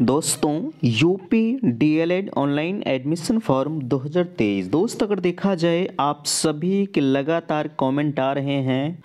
दोस्तों UP DElEd online admission form 2023 दोस्त अगर देखा जाए आप सभी के लगातार कमेंट आ रहे हैं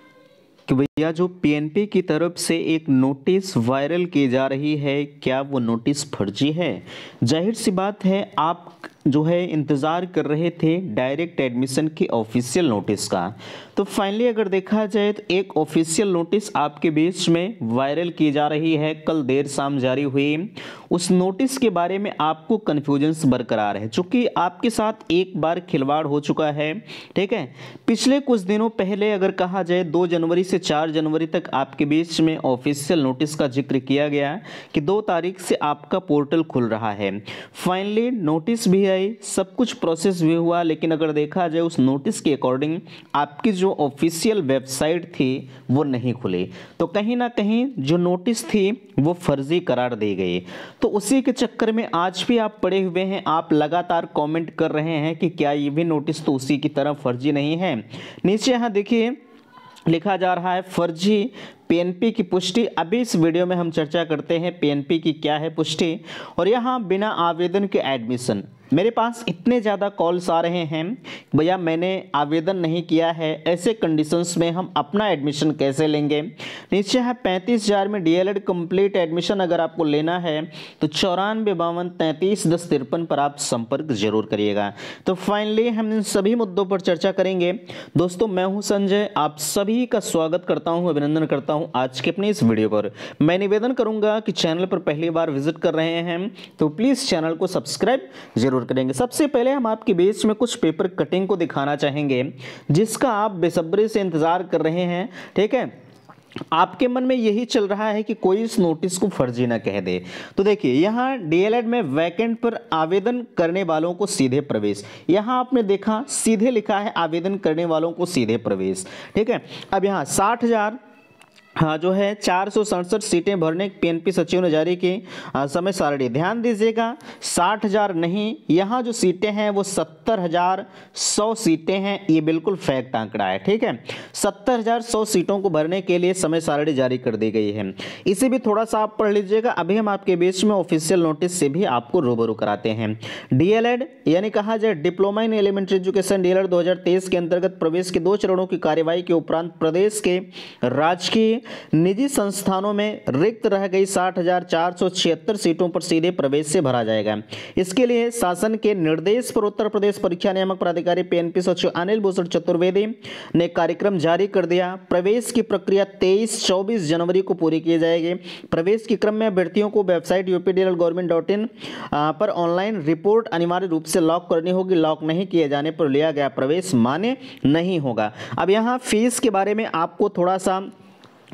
कि भैया जो पीएनपी की तरफ से एक नोटिस वायरल की जा रही है क्या वो नोटिस फर्जी है। जाहिर सी बात है आप जो है इंतज़ार कर रहे थे डायरेक्ट एडमिशन के ऑफिशियल नोटिस का। तो फाइनली अगर देखा जाए तो एक ऑफिशियल नोटिस आपके बीच में वायरल की जा रही है, कल देर शाम जारी हुई। उस नोटिस के बारे में आपको कन्फ्यूजन्स बरकरार है चूँकि आपके साथ एक बार खिलवाड़ हो चुका है। ठीक है, पिछले कुछ दिनों पहले अगर कहा जाए 2 जनवरी से 4 जनवरी तक आपके बीच में ऑफिशियल नोटिस का जिक्र किया गया कि 2 तारीख से आपका पोर्टल खुल रहा है। फाइनली नोटिस भी आई, सब कुछ प्रोसेस भी हुआ, लेकिन अगर देखा जाए उस नोटिस के अकॉर्डिंग आपकी जो ऑफिशियल वेबसाइट थी वो नहीं खुली। तो कहीं ना कहीं जो नोटिस थी वो फर्जी करार दी गई। तो उसी के चक्कर में आज भी आप पड़े हुए हैं, आप लगातार कमेंट कर रहे हैं कि क्या ये भी नोटिस तो उसी की तरह फर्जी नहीं है। नीचे यहाँ देखिए लिखा जा रहा है फर्जी पीएनपी की पुष्टि। अभी इस वीडियो में हम चर्चा करते हैं पीएनपी की क्या है पुष्टि। और यहाँ बिना आवेदन के एडमिशन, मेरे पास इतने ज़्यादा कॉल्स आ रहे हैं भैया मैंने आवेदन नहीं किया है, ऐसे कंडीशंस में हम अपना एडमिशन कैसे लेंगे। नीचे है 35,000 में डीएलएड कंप्लीट एडमिशन अगर आपको लेना है तो 9452331053 पर आप संपर्क जरूर करिएगा। तो फाइनली हम इन सभी मुद्दों पर चर्चा करेंगे। दोस्तों मैं हूं संजय, आप सभी का स्वागत करता हूं, अभिनंदन करता हूं आज के अपने इस वीडियो पर। मैं निवेदन करूंगा कि चैनल पर पहली बार विजिट कर रहे हैं तो प्लीज़ चैनल को सब्सक्राइब जरूर करेंगे। सबसे पहले हम आपके बीच में कुछ पेपर कटिंग को दिखाना चाहेंगे जिसका आप बेसब्री से इंतजार कर रहे हैं। ठीक है, आपके मन में यही चल रहा है कि कोई इस नोटिस को फर्जी ना कह दे। तो देखिए यहाँ डीएलएड में वैकेंट पर आवेदन करने वालों को सीधे प्रवेश, यहाँ आपने देखा सीधे लिखा है आवेदन करने वालों को सीधे प्रवेश। ठीक है, अब यहाँ 60,000 जो है 467 सीटें भरने पीएनपी सचिव ने जारी की समय सारणी। ध्यान दीजिएगा 60,000 नहीं, यहाँ जो सीटें हैं वो 70,100 सीटें हैं। ये बिल्कुल फैक्ट आंकड़ा है। ठीक है, 70,100 सीटों को भरने के लिए समय सारणी जारी कर दी गई है। इसे भी थोड़ा सा आप पढ़ लीजिएगा। अभी हम आपके बीच में ऑफिशियल नोटिस से भी आपको रूबरू कराते हैं। डीएलएड यानी कहा जाए diploma in elementary education DElEd 2023 के अंतर्गत प्रवेश के 2 चरणों की कार्यवाही के उपरांत प्रदेश के राजकीय निजी संस्थानों में रिक्त रह गई 60,476 सीटों पर सीधे प्रवेश से भरा जाएगा। इसके लिए शासन के निर्देश पर उत्तर प्रदेश परीक्षा नियामक प्राधिकारी पीएनपी सचिव अनिल भूषण चतुर्वेदी ने कार्यक्रम जारी कर दिया। प्रवेश की प्रक्रिया 23-24 जनवरी को पूरी की जाएगी। प्रवेश के क्रम में अभ्यर्थियों को वेबसाइट updlgovernment.in पर ऑनलाइन रिपोर्ट अनिवार्य रूप से लॉक करनी होगी। लॉक नहीं किए जाने पर लिया गया प्रवेश मान्य नहीं होगा। अब यहाँ फीस के बारे में आपको थोड़ा सा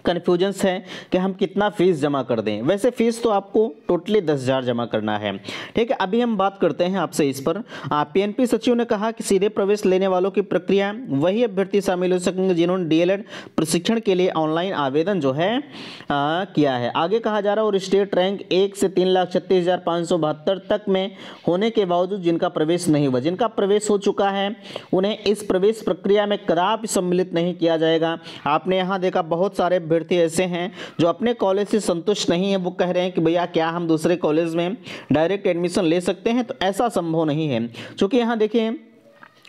कन्फ्यूजन्स है कि हम कितना फीस जमा कर दें। वैसे फीस तो आपको टोटली 10,000 जमा करना है। ठीक है, अभी हम बात करते हैं आपसे इस पर। पीएनपी सचिव ने कहा कि सीधे प्रवेश लेने वालों की प्रक्रिया वही अभ्यर्थी शामिल हो सकेंगे जिन्होंने डीएलएड प्रशिक्षण के लिए ऑनलाइन आवेदन जो है किया है। आगे कहा जा रहा है और स्टेट रैंक 1 से 3,36,572 तक में होने के बावजूद जिनका प्रवेश नहीं हुआ, जिनका प्रवेश हो चुका है उन्हें इस प्रवेश प्रक्रिया में कदापि सम्मिलित नहीं किया जाएगा। आपने यहाँ देखा बहुत सारे अभ्यर्थी ऐसे हैं जो अपने कॉलेज से संतुष्ट नहीं है, वो कह रहे हैं कि भैया क्या हम दूसरे कॉलेज में डायरेक्ट एडमिशन ले सकते हैं। तो ऐसा संभव नहीं है क्योंकि यहाँ देखिए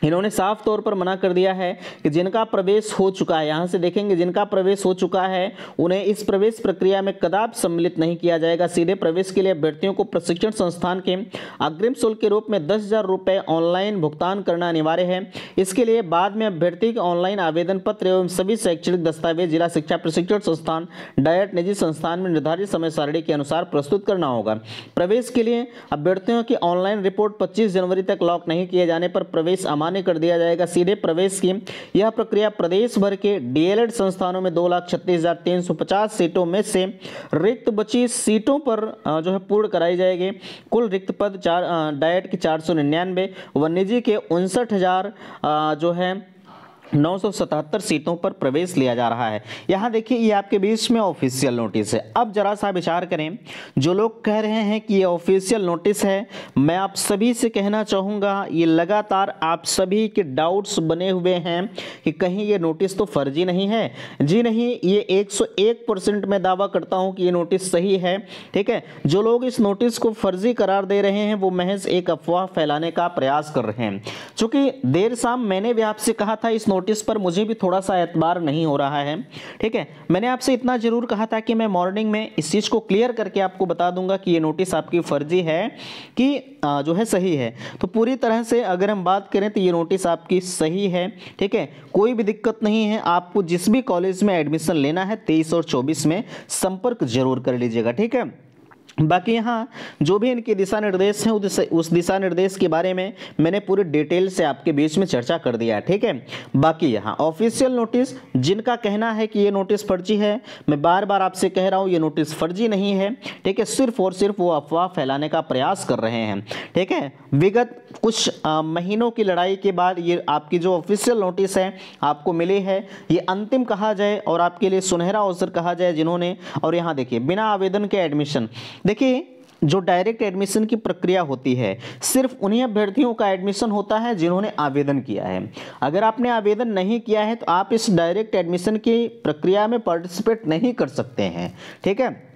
इन्होंने साफ तौर पर मना कर दिया है कि जिनका प्रवेश हो चुका है, यहाँ से देखेंगे जिनका प्रवेश हो चुका है उन्हें इस प्रवेश प्रक्रिया में कदापि सम्मिलित नहीं किया जाएगा। सीधे प्रवेश के लिए अभ्यर्थियों को प्रशिक्षण संस्थान के अग्रिम शुल्क के रूप में 10,000 रुपये ऑनलाइन भुगतान करना अनिवार्य है। इसके लिए बाद में अभ्यर्थी के ऑनलाइन आवेदन पत्र एवं सभी शैक्षणिक दस्तावेज जिला शिक्षा प्रशिक्षण संस्थान डायरेक्ट निजी संस्थान में निर्धारित समय सारणी के अनुसार प्रस्तुत करना होगा। प्रवेश के लिए अभ्यर्थियों की ऑनलाइन रिपोर्ट 25 जनवरी तक लॉक नहीं किए जाने पर प्रवेश अमान्य कर दिया जाएगा। सीधे प्रवेश की यह प्रक्रिया प्रदेश भर के डीएलएड संस्थानों में 2,36,350 सीटों में से रिक्त बची सीटों पर जो है पूर्ण कराई जाएगी। कुल रिक्त पद डायट के 499 व निजी के 59,000 जो है 977 सीटों पर प्रवेश लिया जा रहा है। यहाँ देखिए ये आपके बीच में ऑफिशियल नोटिस है। अब जरा सा विचार करें, जो लोग कह रहे हैं कि ये ऑफिशियल नोटिस है, मैं आप सभी से कहना चाहूँगा ये लगातार आप सभी के डाउट्स बने हुए हैं कि कहीं ये नोटिस तो फर्जी नहीं है। जी नहीं, ये 101% मैं दावा करता हूँ कि ये नोटिस सही है। ठीक है, जो लोग इस नोटिस को फर्जी करार दे रहे हैं वो महज एक अफवाह फैलाने का प्रयास कर रहे हैं। चूंकि देर शाम मैंने भी आपसे कहा था इस नोटिस पर मुझे भी थोड़ा सा एतबार नहीं हो रहा है। ठीक है, मैंने आपसे इतना जरूर कहा था कि मैं मॉर्निंग में इस चीज को क्लियर करके आपको बता दूंगा कि ये नोटिस आपकी फर्जी है कि जो है सही है। तो पूरी तरह से अगर हम बात करें तो ये नोटिस आपकी सही है। ठीक है, कोई भी दिक्कत नहीं है। आपको जिस भी कॉलेज में एडमिशन लेना है 23 और 24 में संपर्क जरूर कर लीजिएगा। ठीक है, बाकी यहाँ जो भी इनके दिशा निर्देश हैं उस दिशा निर्देश के बारे में मैंने पूरी डिटेल से आपके बीच में चर्चा कर दिया है। ठीक है, बाकी यहाँ ऑफिशियल नोटिस जिनका कहना है कि ये नोटिस फर्जी है, मैं बार बार आपसे कह रहा हूँ ये नोटिस फर्जी नहीं है। ठीक है, सिर्फ और सिर्फ वो अफवाह फैलाने का प्रयास कर रहे हैं। ठीक है, विगत कुछ महीनों की लड़ाई के बाद ये आपकी जो ऑफिशियल नोटिस है आपको मिली है, ये अंतिम कहा जाए और आपके लिए सुनहरा अवसर कहा जाए जिन्होंने। और यहाँ देखिए बिना आवेदन के एडमिशन, देखिए जो डायरेक्ट एडमिशन की प्रक्रिया होती है सिर्फ उन्हीं अभ्यर्थियों का एडमिशन होता है जिन्होंने आवेदन किया है। अगर आपने आवेदन नहीं किया है तो आप इस डायरेक्ट एडमिशन की प्रक्रिया में पार्टिसिपेट नहीं कर सकते हैं। ठीक है,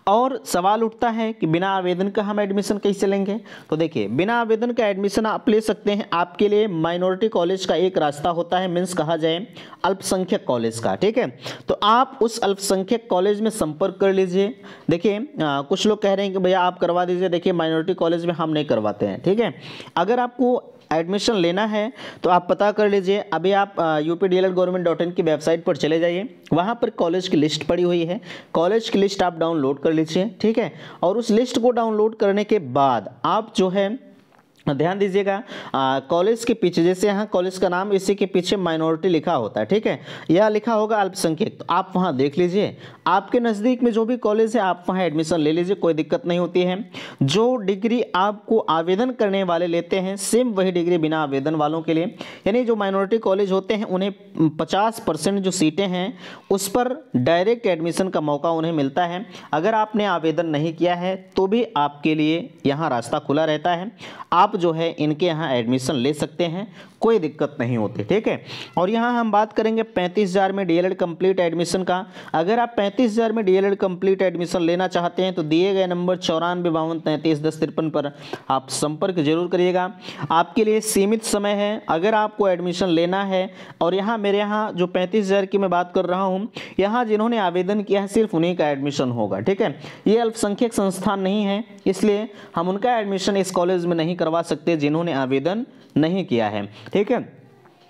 और सवाल उठता है कि बिना आवेदन का हम एडमिशन कैसे लेंगे। तो देखिए बिना आवेदन का एडमिशन आप ले सकते हैं। आपके लिए माइनॉरिटी कॉलेज का एक रास्ता होता है, मीन्स कहा जाए अल्पसंख्यक कॉलेज का। ठीक है, तो आप उस अल्पसंख्यक कॉलेज में संपर्क कर लीजिए। देखिए कुछ लोग कह रहे हैं कि भैया आप करवा दीजिए, देखिए माइनॉरिटी कॉलेज में हम नहीं करवाते हैं। ठीक है, अगर आपको एडमिशन लेना है तो आप पता कर लीजिए। अभी आप updled.government.in की वेबसाइट पर चले जाइए, वहाँ पर कॉलेज की लिस्ट पड़ी हुई है। कॉलेज की लिस्ट आप डाउनलोड कर लीजिए। ठीक है, और उस लिस्ट को डाउनलोड करने के बाद आप जो है ध्यान दीजिएगा, कॉलेज के पीछे जैसे यहाँ कॉलेज का नाम इसी के पीछे माइनॉरिटी लिखा होता है। ठीक है, या लिखा होगा अल्पसंख्यक, तो आप वहाँ देख लीजिए। आपके नज़दीक में जो भी कॉलेज है आप वहाँ एडमिशन ले लीजिए, कोई दिक्कत नहीं होती है। जो डिग्री आपको आवेदन करने वाले लेते हैं सेम वही डिग्री बिना आवेदन वालों के लिए, यानी जो माइनॉरिटी कॉलेज होते हैं उन्हें 50% जो सीटें हैं उस पर डायरेक्ट एडमिशन का मौका उन्हें मिलता है। अगर आपने आवेदन नहीं किया है तो भी आपके लिए यहाँ रास्ता खुला रहता है, आप जो है इनके यहाँ एडमिशन ले सकते हैं, कोई दिक्कत नहीं होती। ठीक है, और यहाँ हम बात करेंगे 35,000 में डीएलएड कंप्लीट एडमिशन का। अगर आप 35,000 में डीएलएड कंप्लीट एडमिशन लेना चाहते हैं तो दिए गए नंबर 9452331053 पर आप संपर्क जरूर करिएगा। आपके लिए सीमित समय है अगर आपको एडमिशन लेना है। और यहाँ मेरे यहाँ जो 35,000 की मैं बात कर रहा हूँ, यहाँ जिन्होंने आवेदन किया है सिर्फ उन्हीं का एडमिशन होगा। ठीक है, ये अल्पसंख्यक संस्थान नहीं है, इसलिए हम उनका एडमिशन इस कॉलेज में नहीं करवा सकते जिन्होंने आवेदन नहीं किया है। ठीक है,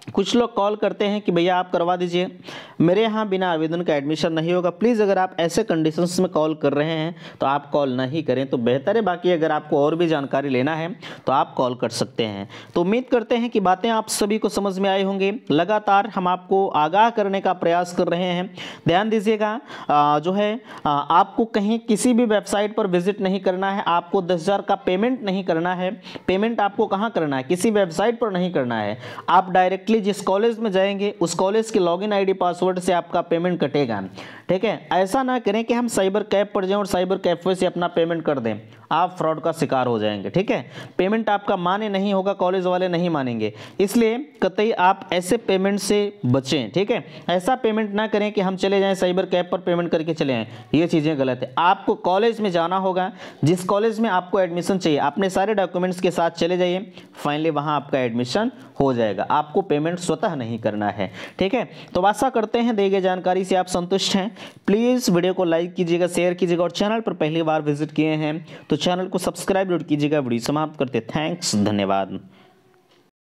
कुछ लोग कॉल करते हैं कि भैया आप करवा दीजिए, मेरे यहाँ बिना आवेदन का एडमिशन नहीं होगा। प्लीज़ अगर आप ऐसे कंडीशंस में कॉल कर रहे हैं तो आप कॉल नहीं करें तो बेहतर है। बाकी अगर आपको और भी जानकारी लेना है तो आप कॉल कर सकते हैं। तो उम्मीद करते हैं कि बातें आप सभी को समझ में आई होंगी। लगातार हम आपको आगाह करने का प्रयास कर रहे हैं। ध्यान दीजिएगा, जो है आपको कहीं किसी भी वेबसाइट पर विजिट नहीं करना है, आपको 10,000 का पेमेंट नहीं करना है। पेमेंट आपको कहाँ करना है, किसी वेबसाइट पर नहीं करना है। आप डायरेक्टली जिस कॉलेज में जाएंगे उस कॉलेज के लॉगिन आईडी पासवर्ड से आपका पेमेंट कटेगा। ठीक है, ऐसा ना करें कि हम साइबर कैफ पर जाएं और साइबर कैफे से अपना पेमेंट कर दें, आप फ्रॉड का शिकार हो जाएंगे। ठीक है, पेमेंट आपका माने नहीं होगा, कॉलेज वाले नहीं मानेंगे, इसलिए कतई आप ऐसे पेमेंट से बचें। ठीक है, ऐसा पेमेंट ना करें कि हम चले जाएं साइबर कैफ पर पेमेंट करके चले आएँ, ये चीज़ें गलत है। आपको कॉलेज में जाना होगा, जिस कॉलेज में आपको एडमिशन चाहिए अपने सारे डॉक्यूमेंट्स के साथ चले जाइए, फाइनली वहाँ आपका एडमिशन हो जाएगा। आपको पेमेंट स्वतः नहीं करना है। ठीक है, तो आशा करते हैं दी गई जानकारी से आप संतुष्ट हैं। प्लीज़ वीडियो को लाइक कीजिएगा, शेयर कीजिएगा और चैनल पर पहली बार विजिट किए हैं तो चैनल को सब्सक्राइब कीजिएगा। वीडियो समाप्त करते, थैंक्स, धन्यवाद।